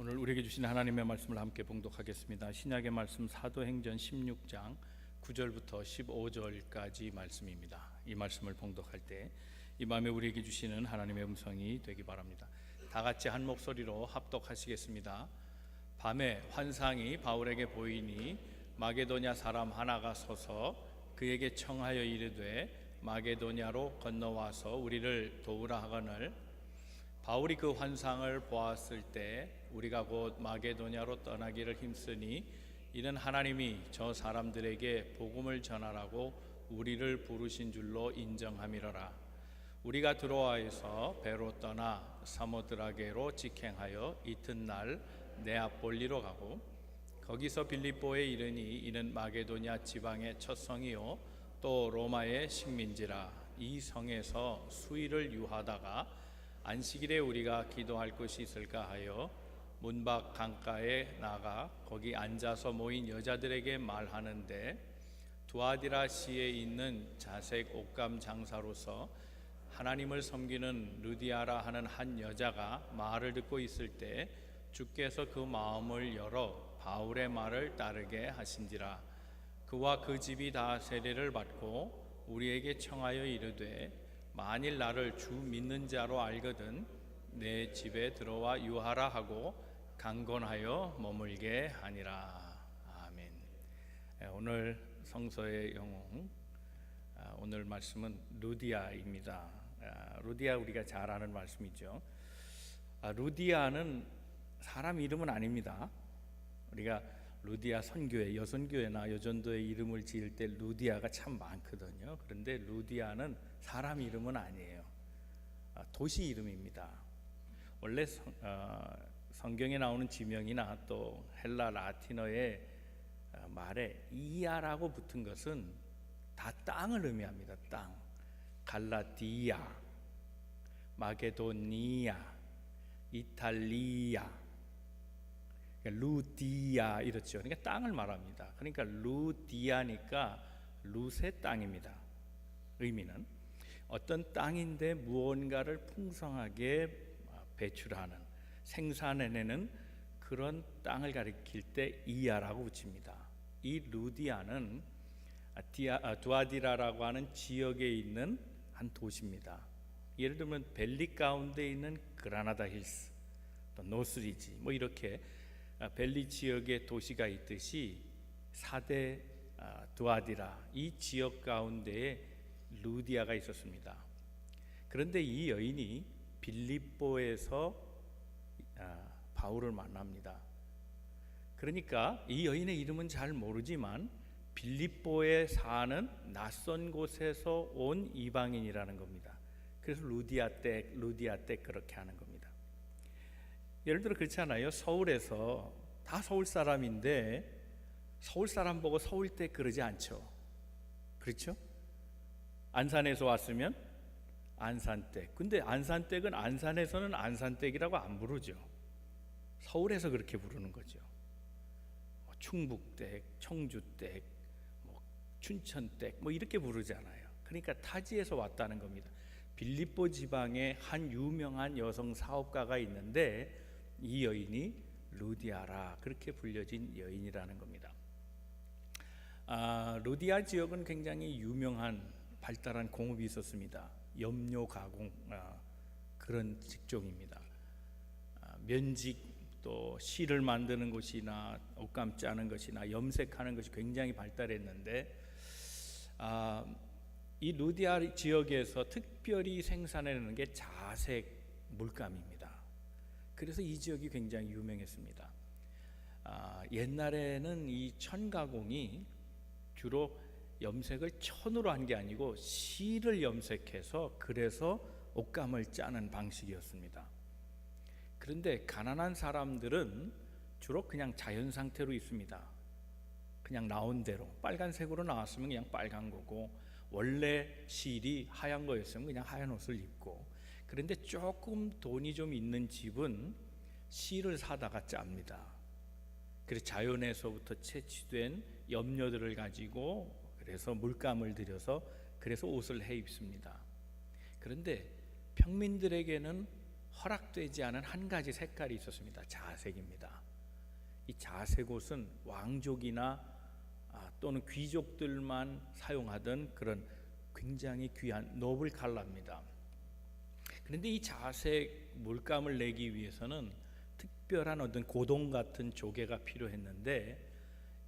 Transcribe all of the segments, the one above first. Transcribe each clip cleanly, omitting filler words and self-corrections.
오늘 우리에게 주신 하나님의 말씀을 함께 봉독하겠습니다. 신약의 말씀 사도행전 16장 9절부터 15절까지 말씀입니다. 이 말씀을 봉독할 때 이 밤에 우리에게 주시는 하나님의 음성이 되기 바랍니다. 다 같이 한 목소리로 합독하시겠습니다. 밤에 환상이 바울에게 보이니 마게도냐 사람 하나가 서서 그에게 청하여 이르되 마게도냐로 건너와서 우리를 도우라 하거늘 바울이 그 환상을 보았을 때 우리가 곧 마게도냐로 떠나기를 힘쓰니 이는 하나님이 저 사람들에게 복음을 전하라고 우리를 부르신 줄로 인정함이로라. 우리가 드로아에서 배로 떠나 사모드라게로 직행하여 이튿날 네아폴리로 가고 거기서 빌립보에 이르니 이는 마게도냐 지방의 첫 성이요 또 로마의 식민지라. 이 성에서 수일을 유하다가 안식일에 우리가 기도할 곳이 있을까 하여 문밖 강가에 나가 거기 앉아서 모인 여자들에게 말하는데 두아디라 시에 있는 자색 옷감 장사로서 하나님을 섬기는 루디아라 하는 한 여자가 말을 듣고 있을 때 주께서 그 마음을 열어 바울의 말을 따르게 하신지라. 그와 그 집이 다 세례를 받고 우리에게 청하여 이르되 만일 나를 주 믿는 자로 알거든 내 집에 들어와 유하라 하고 강권하여 머물게 하니라. 아멘. 오늘 성서의 영웅, 오늘 말씀은 루디아입니다. 루디아 우리가 잘 아는 말씀이죠. 루디아는 사람 이름은 아닙니다. 우리가 루디아 선교회, 여선교회나 여전도의 이름을 지을 때 루디아가 참 많거든요. 그런데 루디아는 사람 이름은 아니에요. 도시 이름입니다. 원래 성경에 나오는 지명이나 또 헬라 라틴어의 말에 이아라고 붙은 것은 다 땅을 의미합니다. 땅. 갈라디아, 마게도니아, 이탈리아, 루디아 이렇죠. 그러니까 땅을 말합니다. 그러니까 루디아니까 룻의 땅입니다. 의미는 어떤 땅인데 무언가를 풍성하게 배출하는, 생산해내는 그런 땅을 가리킬 때 이아라고 붙입니다. 이 루디아는 두아디라라고 하는 지역에 있는 한 도시입니다. 예를 들면 벨리 가운데 있는 그라나다 힐스, 또 노스리지 뭐 이렇게 벨리 지역의 도시가 있듯이 4대 두아디라 이 지역 가운데에 루디아가 있었습니다. 그런데 이 여인이 빌립보에서 바울을 만납니다. 그러니까 이 여인의 이름은 잘 모르지만 빌립보에 사는 낯선 곳에서 온 이방인이라는 겁니다. 그래서 루디아 때 그렇게 하는 겁니다. 예를 들어 그렇잖아요. 서울에서 다 서울 사람인데 서울 사람 보고 서울댁 그러지 않죠. 그렇죠? 안산에서 왔으면 안산댁. 근데 안산댁은 안산에서는 안산댁이라고 안 부르죠. 서울에서 그렇게 부르는 거죠. 충북댁, 청주댁, 춘천댁 이렇게 부르잖아요. 그러니까 타지에서 왔다는 겁니다. 빌립보 지방에 한 유명한 여성 사업가가 있는데 이 여인이 루디아라 그렇게 불려진 여인이라는 겁니다. 루디아 지역은 굉장히 유명한 발달한 공업이 있었습니다. 염료 가공 그런 직종입니다. 면직 또 실을 만드는 것이나 옷감 짜는 것이나 염색하는 것이 굉장히 발달했는데 이 루디아 지역에서 특별히 생산해내는 게 자색 물감입니다. 그래서 이 지역이 굉장히 유명했습니다. 옛날에는 이 천가공이 주로 염색을 천으로 한 게 아니고 실을 염색해서 그래서 옷감을 짜는 방식이었습니다. 그런데 가난한 사람들은 주로 그냥 자연 상태로 있습니다. 그냥 나온 대로 빨간색으로 나왔으면 그냥 빨간 거고 원래 실이 하얀 거였으면 그냥 하얀 옷을 입고, 그런데 조금 돈이 좀 있는 집은 실을 사다가 짭니다. 그래서 자연에서부터 채취된 염료들을 가지고 그래서 물감을 들여서 그래서 옷을 해 입습니다. 그런데 평민들에게는 허락되지 않은 한 가지 색깔이 있었습니다. 자색입니다. 이 자색 옷은 왕족이나 또는 귀족들만 사용하던 그런 굉장히 귀한 노블 컬러입니다. 그런데 이 자색 물감을 내기 위해서는 특별한 어떤 고동 같은 조개가 필요했는데,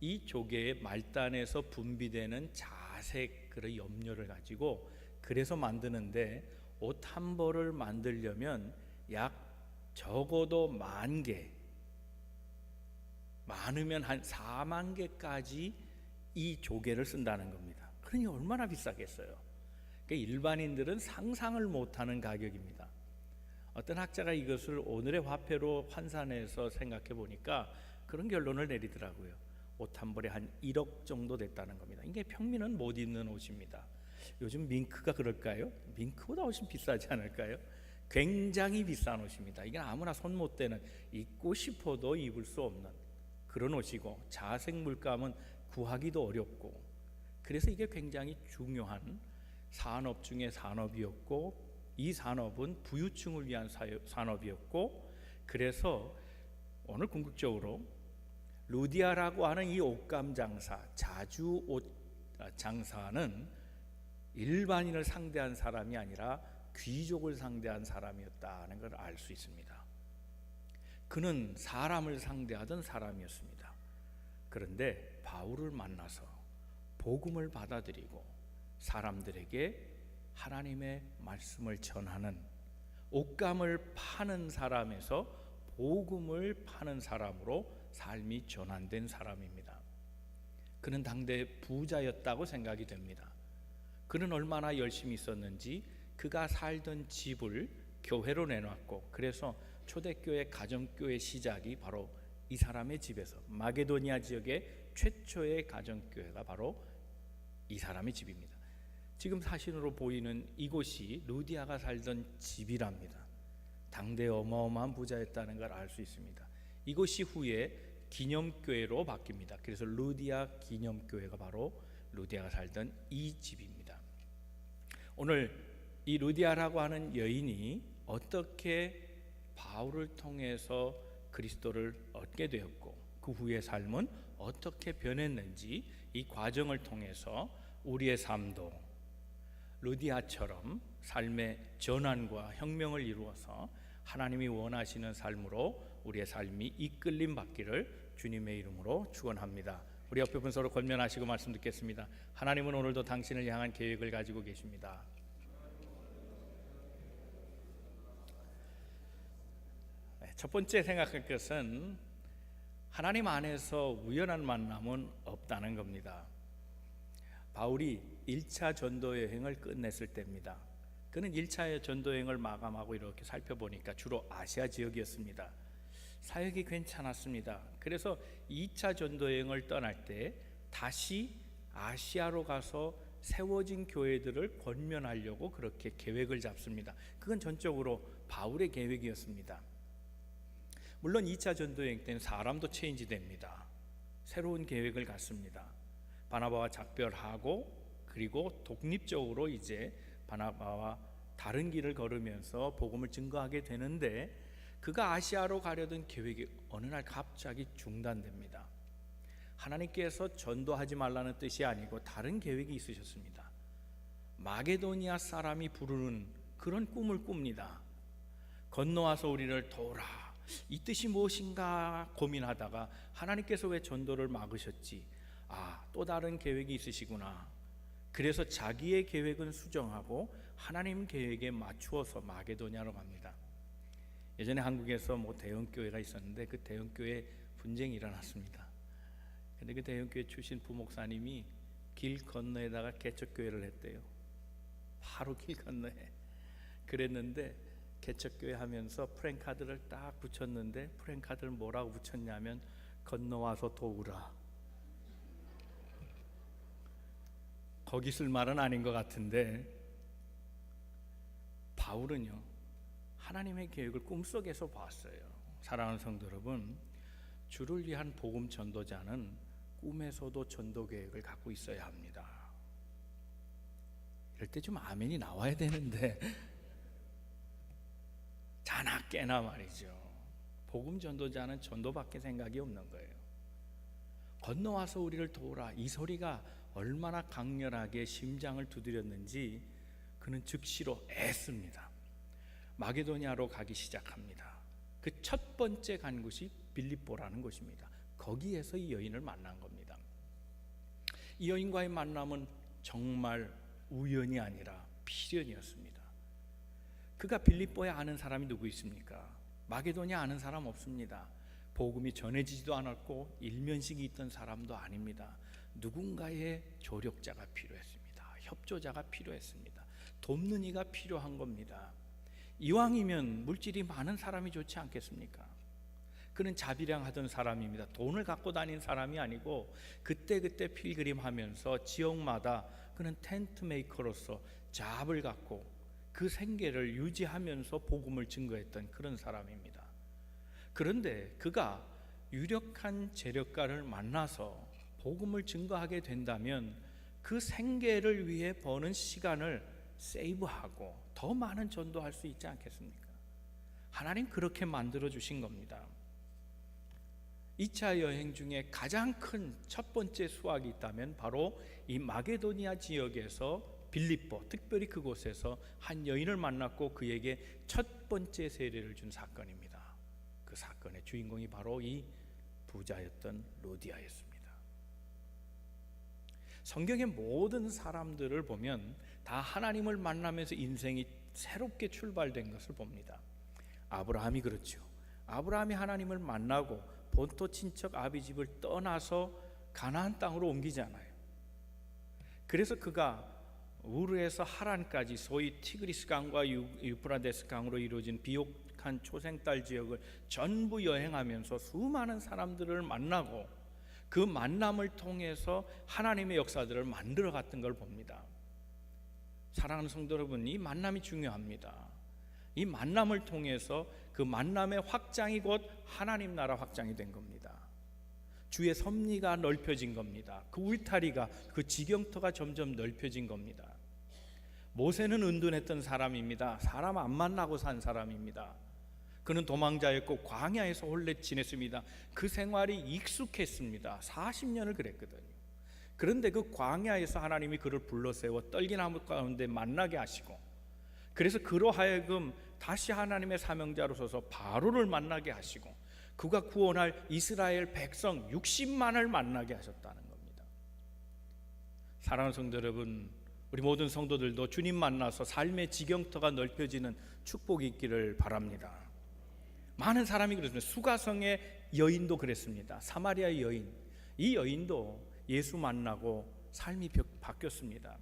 이 조개의 말단에서 분비되는 자색 그런 염료를 가지고 그래서 만드는데, 옷 한 벌을 만들려면 약 적어도 10,000개, 많으면 한 40,000개까지 이 조개를 쓴다는 겁니다. 그러니 얼마나 비싸겠어요. 그러니까 일반인들은 상상을 못하는 가격입니다. 어떤 학자가 이것을 오늘의 화폐로 환산해서 생각해 보니까 그런 결론을 내리더라고요. 옷 한 벌에 한 1억 정도 됐다는 겁니다. 이게 평민은 못 입는 옷입니다. 요즘 밍크가 그럴까요? 밍크보다 훨씬 비싸지 않을까요? 굉장히 비싼 옷입니다. 이게 아무나 손 못 대는, 입고 싶어도 입을 수 없는 그런 옷이고, 자색 물감은 구하기도 어렵고, 그래서 이게 굉장히 중요한 산업 중의 산업이었고, 이 산업은 부유층을 위한 산업이었고, 그래서 오늘 궁극적으로 루디아라고 하는 이 옷감 장사, 자주 옷 장사는 일반인을 상대한 사람이 아니라 귀족을 상대한 사람이었다는 걸 알 수 있습니다. 그는 사람을 상대하던 사람이었습니다. 그런데 바울을 만나서 복음을 받아들이고 사람들에게 하나님의 말씀을 전하는, 옷감을 파는 사람에서 복음을 파는 사람으로 삶이 전환된 사람입니다. 그는 당대 부자였다고 생각이 됩니다. 그는 얼마나 열심히 있었는지 그가 살던 집을 교회로 내놨고, 그래서 초대교회 가정교회 시작이 바로 이 사람의 집에서, 마게도니아 지역의 최초의 가정교회가 바로 이 사람의 집입니다. 지금 사진으로 보이는 이곳이 루디아가 살던 집이랍니다. 당대 어마어마한 부자였다는 걸 알 수 있습니다. 이곳이 후에 기념교회로 바뀝니다. 그래서 루디아 기념교회가 바로 루디아가 살던 이 집입니다. 오늘 이 루디아라고 하는 여인이 어떻게 바울을 통해서 그리스도를 얻게 되었고, 그 후의 삶은 어떻게 변했는지, 이 과정을 통해서 우리의 삶도 루디아처럼 삶의 전환과 혁명을 이루어서 하나님이 원하시는 삶으로 우리의 삶이 이끌림 받기를 주님의 이름으로 축원합니다. 우리 옆에 분 서로 권면하시고 말씀 듣겠습니다. 하나님은 오늘도 당신을 향한 계획을 가지고 계십니다. 첫 번째 생각할 것은 하나님 안에서 우연한 만남은 없다는 겁니다. 바울이 1차 전도 여행을 끝냈을 때입니다. 그는 1차 전도 여행을 마감하고 이렇게 살펴보니까 주로 아시아 지역이었습니다. 사역이 괜찮았습니다. 그래서 2차 전도 여행을 떠날 때 다시 아시아로 가서 세워진 교회들을 권면하려고 그렇게 계획을 잡습니다. 그건 전적으로 바울의 계획이었습니다. 물론 2차 전도 여행 때는 사람도 체인지 됩니다. 새로운 계획을 갖습니다. 바나바와 작별하고, 그리고 독립적으로 이제 바나바와 다른 길을 걸으면서 복음을 증거하게 되는데, 그가 아시아로 가려던 계획이 어느 날 갑자기 중단됩니다. 하나님께서 전도하지 말라는 뜻이 아니고 다른 계획이 있으셨습니다. 마게도니아 사람이 부르는 그런 꿈을 꿉니다. 건너와서 우리를 도우라. 이 뜻이 무엇인가 고민하다가 하나님께서 왜 전도를 막으셨지? 또 다른 계획이 있으시구나. 그래서 자기의 계획은 수정하고 하나님 계획에 맞추어서 마게도냐로 갑니다. 예전에 한국에서 대형교회가 있었는데 그 대형교회 분쟁이 일어났습니다. 근데 그 대형교회 출신 부목사님이 길 건너에다가 개척교회를 했대요. 바로 길 건너에. 그랬는데 개척교회 하면서 프랭카드를 딱 붙였는데, 프랭카드를 뭐라고 붙였냐면 건너와서 도우라. 거기 쓸 말은 아닌 것 같은데, 바울은요 하나님의 계획을 꿈속에서 봤어요. 사랑하는 성도 여러분, 주를 위한 복음 전도자는 꿈에서도 전도 계획을 갖고 있어야 합니다. 이럴 때 좀 아멘이 나와야 되는데 자나 깨나 말이죠. 복음 전도자는 전도밖에 생각이 없는 거예요. 건너와서 우리를 도우라, 이 소리가 얼마나 강렬하게 심장을 두드렸는지 그는 즉시로 애씁니다. 마게도니아로 가기 시작합니다. 그 첫 번째 간 곳이 빌립보라는 곳입니다. 거기에서 이 여인을 만난 겁니다. 이 여인과의 만남은 정말 우연이 아니라 필연이었습니다. 그가 빌립보에 아는 사람이 누구 있습니까? 마게도니아 아는 사람 없습니다. 복음이 전해지지도 않았고 일면식이 있던 사람도 아닙니다. 누군가의 조력자가 필요했습니다. 협조자가 필요했습니다. 돕는 이가 필요한 겁니다. 이왕이면 물질이 많은 사람이 좋지 않겠습니까? 그는 자비량하던 사람입니다. 돈을 갖고 다닌 사람이 아니고 그때그때 필그림하면서 지역마다 그는 텐트 메이커로서 잡을 갖고 그 생계를 유지하면서 복음을 증거했던 그런 사람입니다. 그런데 그가 유력한 재력가를 만나서 복음을 증거하게 된다면 그 생계를 위해 버는 시간을 세이브하고 더 많은 전도할 수 있지 않겠습니까? 하나님 그렇게 만들어 주신 겁니다. 2차 여행 중에 가장 큰 첫 번째 수확이 있다면 바로 이 마게도니아 지역에서 빌립보, 특별히 그곳에서 한 여인을 만났고 그에게 첫 번째 세례를 준 사건입니다. 그 사건의 주인공이 바로 이 부자였던 루디아였습니다. 성경의 모든 사람들을 보면 다 하나님을 만나면서 인생이 새롭게 출발된 것을 봅니다. 아브라함이 그렇죠. 아브라함이 하나님을 만나고 본토 친척 아비집을 떠나서 가나안 땅으로 옮기잖아요. 그래서 그가 우르에서 하란까지 소위 티그리스 강과 유프라데스 강으로 이루어진 비옥한 초생딸 지역을 전부 여행하면서 수많은 사람들을 만나고 그 만남을 통해서 하나님의 역사들을 만들어 갔던 걸 봅니다. 사랑하는 성도 여러분, 이 만남이 중요합니다. 이 만남을 통해서 그 만남의 확장이 곧 하나님 나라 확장이 된 겁니다. 주의 섭리가 넓혀진 겁니다. 그 울타리가, 그 지경터가 점점 넓혀진 겁니다. 모세는 은둔했던 사람입니다. 사람 안 만나고 산 사람입니다. 그는 도망자였고 광야에서 홀래 지냈습니다. 그 생활이 익숙했습니다. 40년을 그랬거든요. 그런데 그 광야에서 하나님이 그를 불러세워 떨기나무 가운데 만나게 하시고, 그래서 그로 하여금 다시 하나님의 사명자로 서서 바로를 만나게 하시고 그가 구원할 이스라엘 백성 60만을 만나게 하셨다는 겁니다. 사랑하는 성도 여러분, 우리 모든 성도들도 주님 만나서 삶의 지경터가 넓혀지는 축복이 있기를 바랍니다. 많은 사람이 그랬습니다. 수가성의 여인도 그랬습니다. 사마리아의 여인, 이 여인도 예수 만나고 삶이 바뀌었습니다.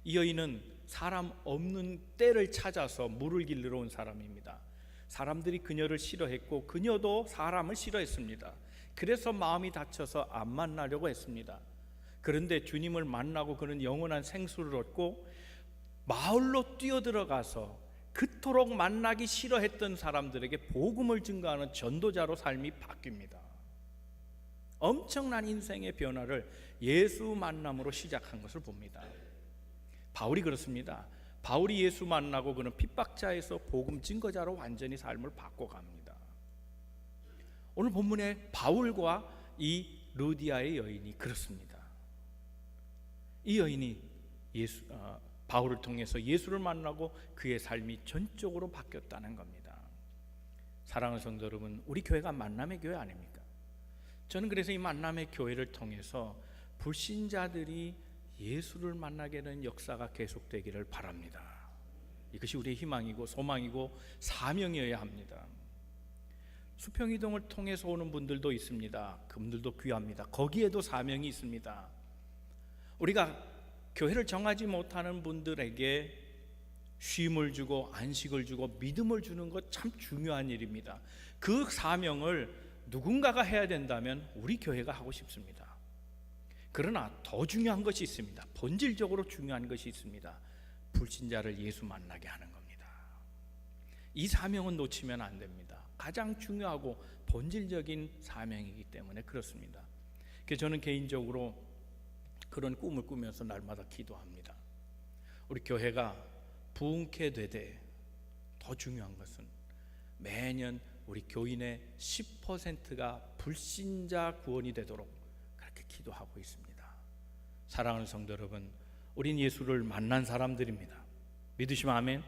이 여인은 사람 없는 때를 찾아서 물을 길르러 온 사람입니다. 사람들이 그녀를 싫어했고 그녀도 사람을 싫어했습니다. 그래서 마음이 다쳐서 안 만나려고 했습니다. 그런데 주님을 만나고 그는 영원한 생수를 얻고 마을로 뛰어들어가서 그토록 만나기 싫어했던 사람들에게 복음을 증거하는 전도자로 삶이 바뀝니다. 엄청난 인생의 변화를 예수 만남으로 시작한 것을 봅니다. 바울이 그렇습니다. 바울이 예수 만나고 그는 핍박자에서 복음 증거자로 완전히 삶을 바꿔갑니다. 오늘 본문에 바울과 이 루디아의 여인이 그렇습니다. 이 여인이 바울을 통해서 예수를 만나고 그의 삶이 전적으로 바뀌었다는 겁니다. 사랑하는 성도 여러분, 우리 교회가 만남의 교회 아닙니까? 저는 그래서 이 만남의 교회를 통해서 불신자들이 예수를 만나게 되는 역사가 계속되기를 바랍니다. 이것이 우리의 희망이고 소망이고 사명이어야 합니다. 수평이동을 통해서 오는 분들도 있습니다. 그분들도 귀합니다. 거기에도 사명이 있습니다. 우리가 교회를 정하지 못하는 분들에게 쉼을 주고 안식을 주고 믿음을 주는 것 참 중요한 일입니다. 그 사명을 누군가가 해야 된다면 우리 교회가 하고 싶습니다. 그러나 더 중요한 것이 있습니다. 본질적으로 중요한 것이 있습니다. 불신자를 예수 만나게 하는 겁니다. 이 사명은 놓치면 안 됩니다. 가장 중요하고 본질적인 사명이기 때문에 그렇습니다. 그래서 저는 개인적으로 그런 꿈을 꾸면서 날마다 기도합니다. 우리 교회가 부흥케 되되 더 중요한 것은 매년 우리 교인의 10%가 불신자 구원이 되도록 그렇게 기도하고 있습니다. 사랑하는 성도 여러분, 우린 예수를 만난 사람들입니다. 믿으시면 아멘.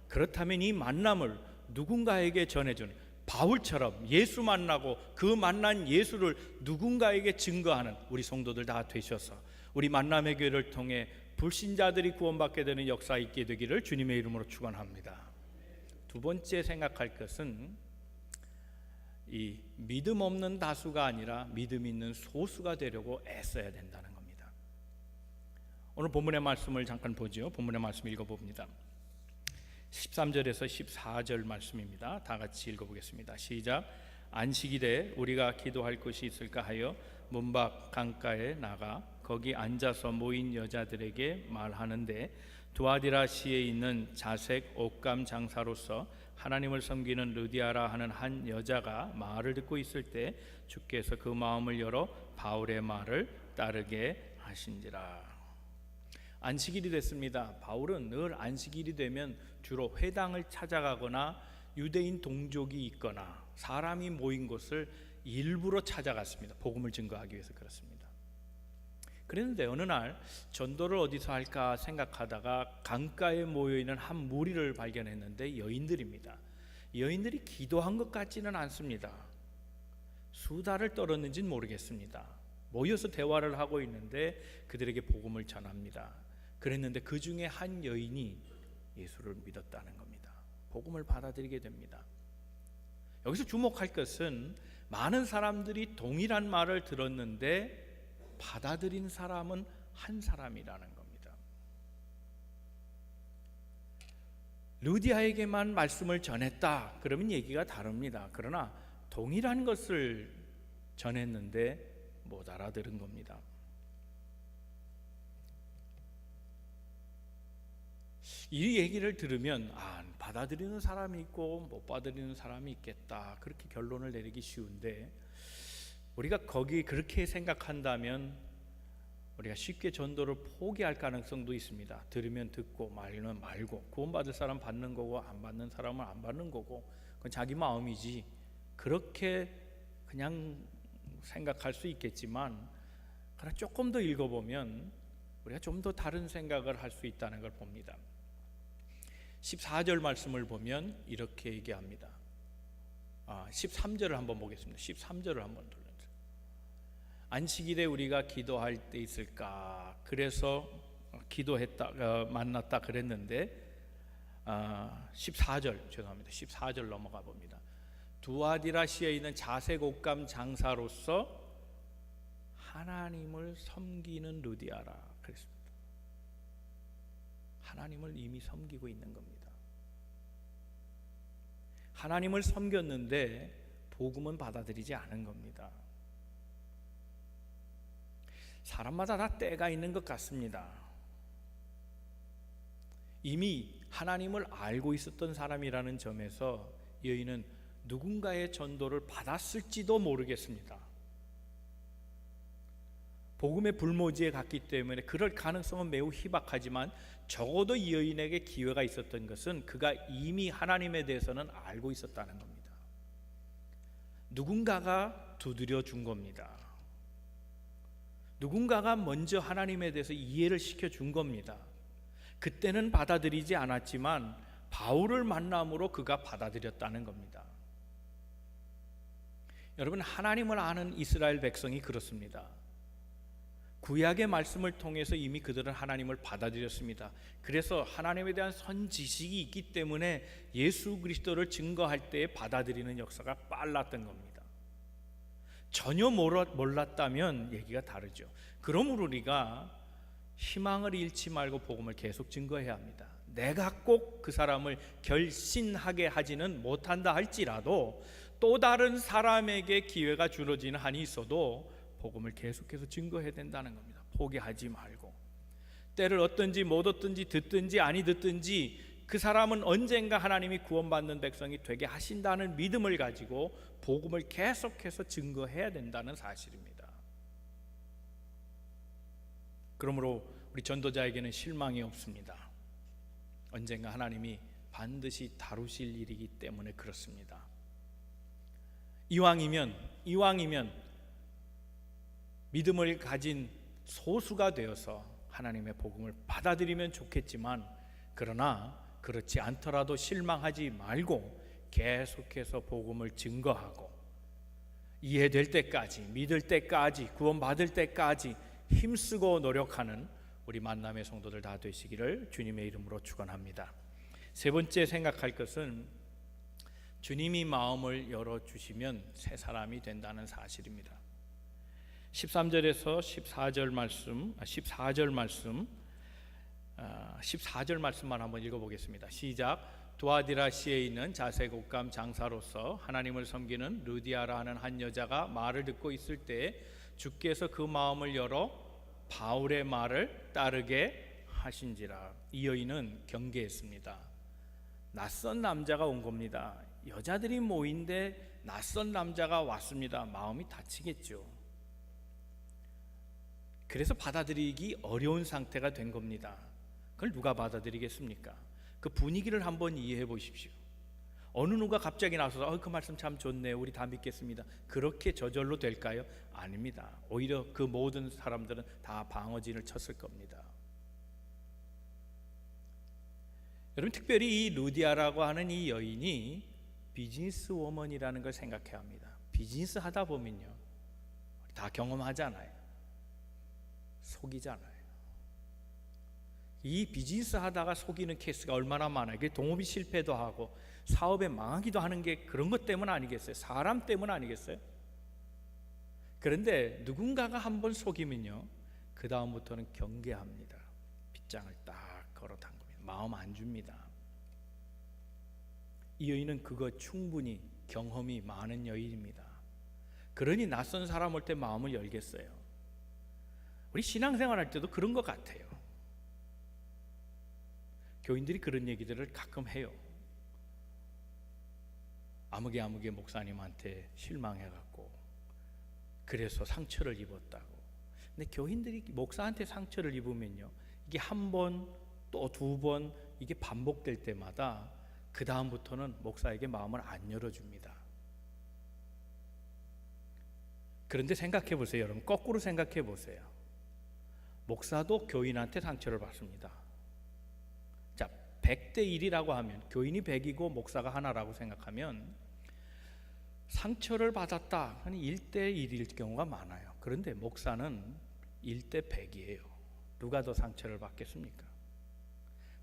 그렇다면 이 만남을 누군가에게 전해주는, 바울처럼 예수 만나고 그 만난 예수를 누군가에게 증거하는 우리 성도들 다 되셔서 우리 만남의 교회를 통해 불신자들이 구원받게 되는 역사 있게 되기를 주님의 이름으로 축원합니다. 두 번째 생각할 것은 이 믿음 없는 다수가 아니라 믿음 있는 소수가 되려고 애써야 된다는 겁니다. 오늘 본문의 말씀을 잠깐 보죠. 본문의 말씀 읽어봅니다. 13절에서 14절 말씀입니다. 다 같이 읽어보겠습니다. 시작. 안식일에 우리가 기도할 곳이 있을까 하여 문밖 강가에 나가 거기 앉아서 모인 여자들에게 말하는데, 두아디라시에 있는 자색 옷감 장사로서 하나님을 섬기는 르디아라 하는 한 여자가 말을 듣고 있을 때 주께서 그 마음을 열어 바울의 말을 따르게 하신지라. 안식일이 됐습니다. 바울은 늘 안식일이 되면 주로 회당을 찾아가거나 유대인 동족이 있거나 사람이 모인 곳을 일부러 찾아갔습니다. 복음을 증거하기 위해서 그렇습니다. 그랬는데 어느 날 전도를 어디서 할까 생각하다가 강가에 모여있는 한 무리를 발견했는데 여인들입니다. 여인들이 기도한 것 같지는 않습니다. 수다를 떨었는지는 모르겠습니다. 모여서 대화를 하고 있는데 그들에게 복음을 전합니다. 그랬는데 그 중에 한 여인이 예수를 믿었다는 겁니다. 복음을 받아들이게 됩니다. 여기서 주목할 것은 많은 사람들이 동일한 말을 들었는데 받아들인 사람은 한 사람이라는 겁니다. 루디아에게만 말씀을 전했다 그러면 얘기가 다릅니다. 그러나 동일한 것을 전했는데 못 알아들은 겁니다. 이 얘기를 들으면 받아들이는 사람이 있고 못 받아들이는 사람이 있겠다 그렇게 결론을 내리기 쉬운데, 우리가 거기 그렇게 생각한다면 우리가 쉽게 전도를 포기할 가능성도 있습니다. 들으면 듣고 말면 말고, 구원받을 사람 받는 거고 안 받는 사람은 안 받는 거고 그건 자기 마음이지, 그렇게 그냥 생각할 수 있겠지만, 그러나 조금 더 읽어보면 우리가 좀 더 다른 생각을 할 수 있다는 걸 봅니다. 14절 말씀을 보면 이렇게 얘기합니다. 13절을 한번 보겠습니다. 13절을 한번 돌려주세요. 안식일에 우리가 기도할 때 있을까? 그래서 기도했다, 만났다 그랬는데 14절 죄송합니다. 14절 넘어가 봅니다. 두아디라시에 있는 자색 옷감 장사로서 하나님을 섬기는 루디아라 그랬습니다. 하나님을 이미 섬기고 있는 겁니다. 하나님을 섬겼는데 복음은 받아들이지 않은 겁니다. 사람마다 다 때가 있는 것 같습니다. 이미 하나님을 알고 있었던 사람이라는 점에서 여인은 누군가의 전도를 받았을지도 모르겠습니다. 복음의 불모지에 갔기 때문에 그럴 가능성은 매우 희박하지만, 적어도 이 여인에게 기회가 있었던 것은 그가 이미 하나님에 대해서는 알고 있었다는 겁니다. 누군가가 두드려 준 겁니다. 누군가가 먼저 하나님에 대해서 이해를 시켜준 겁니다. 그때는 받아들이지 않았지만 바울을 만남으로 그가 받아들였다는 겁니다. 여러분, 하나님을 아는 이스라엘 백성이 그렇습니다. 구약의 말씀을 통해서 이미 그들은 하나님을 받아들였습니다. 그래서 하나님에 대한 선지식이 있기 때문에 예수 그리스도를 증거할 때 받아들이는 역사가 빨랐던 겁니다. 전혀 몰랐다면 얘기가 다르죠. 그러므로 우리가 희망을 잃지 말고 복음을 계속 증거해야 합니다. 내가 꼭 그 사람을 결신하게 하지는 못한다 할지라도 또 다른 사람에게 기회가 주어지는 한이 있어도 복음을 계속해서 증거해야 된다는 겁니다. 포기하지 말고, 때를 얻든지 못 얻든지 듣든지 아니 듣든지 그 사람은 언젠가 하나님이 구원받는 백성이 되게 하신다는 믿음을 가지고 복음을 계속해서 증거해야 된다는 사실입니다. 그러므로 우리 전도자에게는 실망이 없습니다. 언젠가 하나님이 반드시 다루실 일이기 때문에 그렇습니다. 이왕이면 믿음을 가진 소수가 되어서 하나님의 복음을 받아들이면 좋겠지만, 그러나 그렇지 않더라도 실망하지 말고 계속해서 복음을 증거하고 이해될 때까지, 믿을 때까지, 구원받을 때까지 힘쓰고 노력하는 우리 만남의 성도들 다 되시기를 주님의 이름으로 축원합니다. 세 번째 생각할 것은 주님이 마음을 열어주시면 새 사람이 된다는 사실입니다. 13절에서 14절 말씀만 한번 읽어보겠습니다. 시작. 두아디라시에 있는 자색 옷감 장사로서 하나님을 섬기는 루디아라 하는 한 여자가 말을 듣고 있을 때 주께서 그 마음을 열어 바울의 말을 따르게 하신지라. 이 여인은 경계했습니다. 낯선 남자가 온 겁니다. 여자들이 모인데 낯선 남자가 왔습니다. 마음이 다치겠죠. 그래서 받아들이기 어려운 상태가 된 겁니다. 그걸 누가 받아들이겠습니까? 그 분위기를 한번 이해해 보십시오. 어느 누가 갑자기 나서서 그 말씀 참 좋네요, 우리 다 믿겠습니다, 그렇게 저절로 될까요? 아닙니다. 오히려 그 모든 사람들은 다 방어진을 쳤을 겁니다. 여러분, 특별히 이 루디아라고 하는 이 여인이 비즈니스 워먼이라는 걸 생각해야 합니다. 비즈니스 하다 보면요, 다 경험하잖아요. 속이잖아요. 이 비즈니스 하다가 속이는 케이스가 얼마나 많아요. 그게 동업이 실패도 하고 사업에 망하기도 하는 게 그런 것 때문 아니겠어요? 사람 때문 아니겠어요? 그런데 누군가가 한번 속이면요, 그 다음부터는 경계합니다. 빗장을 딱 걸어 담깁니다. 마음 안 줍니다. 이 여인은 그거 충분히 경험이 많은 여인입니다. 그러니 낯선 사람 올 때 마음을 열겠어요. 우리 신앙생활 할 때도 그런 것 같아요. 교인들이 그런 얘기들을 가끔 해요. 아무개 목사님한테 실망해갖고 그래서 상처를 입었다고. 근데 교인들이 목사한테 상처를 입으면요, 이게 한 번 또 두 번 이게 반복될 때마다 그 다음부터는 목사에게 마음을 안 열어줍니다. 그런데 생각해 보세요, 여러분. 거꾸로 생각해 보세요. 목사도 교인한테 상처를 받습니다. 자, 100대 1이라고 하면, 교인이 100이고 목사가 하나라고 생각하면 상처를 받았다 하니 1대 1일 경우가 많아요. 그런데 목사는 1대 100이에요. 누가 더 상처를 받겠습니까?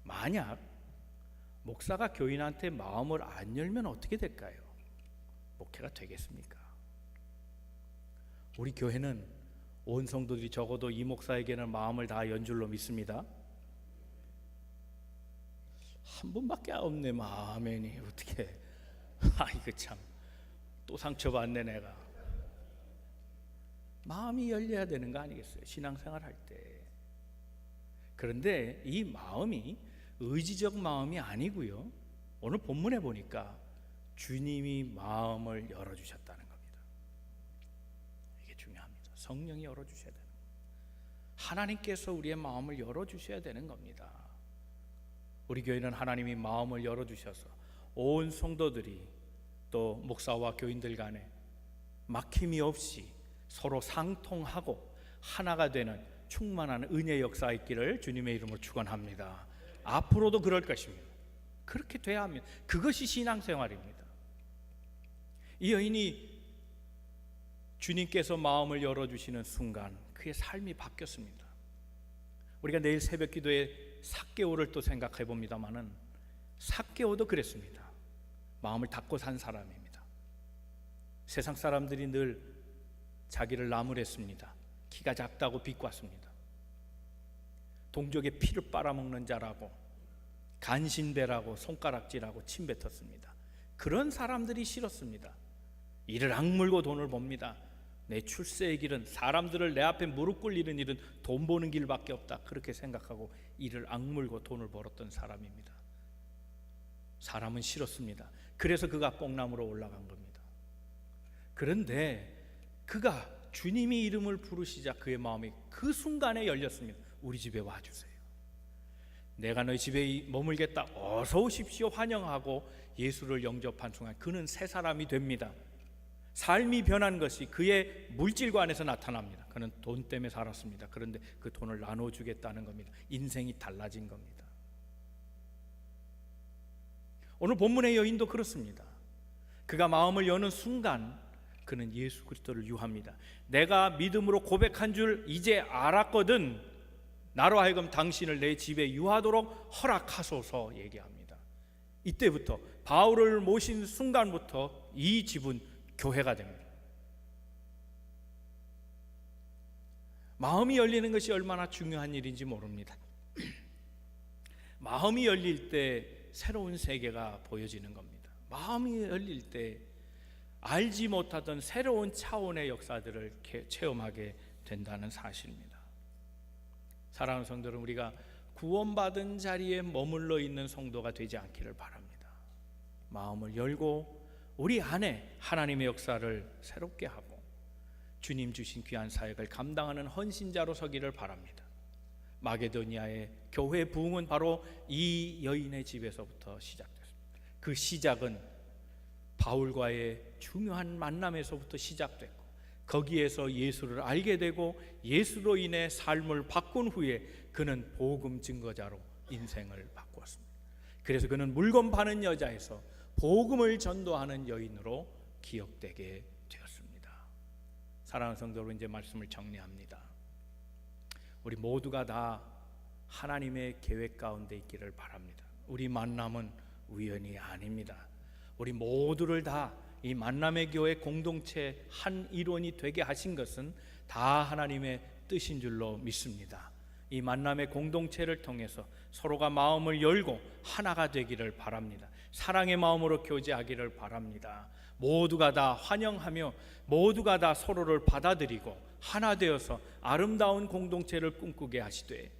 만약 목사가 교인한테 마음을 안 열면 어떻게 될까요? 목회가 되겠습니까? 우리 교회는 온 성도들이 적어도 이 목사에게는 마음을 다 연 줄로 믿습니다. 한 분밖에 없네. 아멘이. 어떻게 이거 참 또 상처받네 내가. 마음이 열려야 되는 거 아니겠어요? 신앙생활 할 때. 그런데 이 마음이 의지적 마음이 아니고요, 오늘 본문에 보니까 주님이 마음을 열어주셨다는 겁니다. 이게 중요합니다. 성령이 열어주셔야 되는 겁니다. 하나님께서 우리의 마음을 열어주셔야 되는 겁니다. 우리 교회는 하나님이 마음을 열어주셔서 온 성도들이 또 목사와 교인들 간에 막힘이 없이 서로 상통하고 하나가 되는 충만한 은혜의 역사 있기를 주님의 이름으로 축원합니다. 앞으로도 그럴 것입니다. 그렇게 돼야 합니다. 그것이 신앙생활입니다. 이 여인이 주님께서 마음을 열어주시는 순간 그의 삶이 바뀌었습니다. 우리가 내일 새벽 기도에 삭개오를 또 생각해 봅니다마는, 삭개오도 그랬습니다. 마음을 닫고 산 사람입니다. 세상 사람들이 늘 자기를 나무랬습니다. 키가 작다고 비꼬았습니다. 동족의 피를 빨아먹는 자라고, 간신배라고, 손가락질하고 침뱉었습니다. 그런 사람들이 싫었습니다. 이를 악물고 돈을 법니다. 내 출세의 길은, 사람들을 내 앞에 무릎 꿇리는 일은 돈 버는 길밖에 없다, 그렇게 생각하고 이를 악물고 돈을 벌었던 사람입니다. 사람은 싫었습니다. 그래서 그가 뽕나무로 올라간 겁니다. 그런데 그가 주님이 이름을 부르시자 그의 마음이 그 순간에 열렸습니다. 우리 집에 와주세요. 내가 너희 집에 머물겠다. 어서 오십시오. 환영하고 예수를 영접한 순간 그는 새 사람이 됩니다. 삶이 변한 것이 그의 물질과 안에서 나타납니다. 그는 돈 때문에 살았습니다. 그런데 그 돈을 나눠주겠다는 겁니다. 인생이 달라진 겁니다. 오늘 본문의 여인도 그렇습니다. 그가 마음을 여는 순간 그는 예수 그리스도를 유합니다. 내가 믿음으로 고백한 줄 이제 알았거든. 나로 하여금 당신을 내 집에 유하도록 허락하소서 얘기합니다. 이때부터 바울을 모신 순간부터 이 집은 교회가 됩니다. 마음이 열리는 것이 얼마나 중요한 일인지 모릅니다. 마음이 열릴 때 새로운 세계가 보여지는 겁니다. 마음이 열릴 때 알지 못하던 새로운 차원의 역사들을 체험하게 된다는 사실입니다. 사랑하는 성도 여러분, 우리가 구원받은 자리에 머물러 있는 성도가 되지 않기를 바랍니다. 마음을 열고 우리 안에 하나님의 역사를 새롭게 하고 주님 주신 귀한 사역을 감당하는 헌신자로 서기를 바랍니다. 마게도니아의 교회 부흥은 바로 이 여인의 집에서부터 시작됐습니다. 그 시작은 바울과의 중요한 만남에서부터 시작됐고 거기에서 예수를 알게 되고 예수로 인해 삶을 바꾼 후에 그는 복음 증거자로 인생을 바꾸었습니다. 그래서 그는 물건 파는 여자에서 복음을 전도하는 여인으로 기억되게 되었습니다. 사랑하는 성도 여러분, 이제 말씀을 정리합니다. 우리 모두가 다 하나님의 계획 가운데 있기를 바랍니다. 우리 만남은 우연이 아닙니다. 우리 모두를 다 이 만남의 교회 공동체 한 일원이 되게 하신 것은 다 하나님의 뜻인 줄로 믿습니다. 이 만남의 공동체를 통해서 서로가 마음을 열고 하나가 되기를 바랍니다. 사랑의 마음으로 교제하기를 바랍니다. 모두가 다 환영하며 모두가 다 서로를 받아들이고 하나 되어서 아름다운 공동체를 꿈꾸게 하시되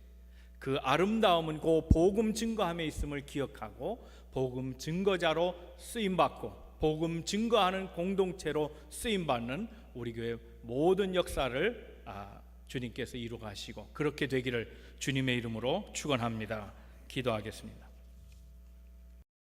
그 아름다움은 그 복음 증거함에 있음을 기억하고 복음 증거자로 쓰임받고 복음 증거하는 공동체로 쓰임받는 우리 교회 모든 역사를 주님께서 이루가시고 그렇게 되기를 주님의 이름으로 축원합니다. 기도하겠습니다.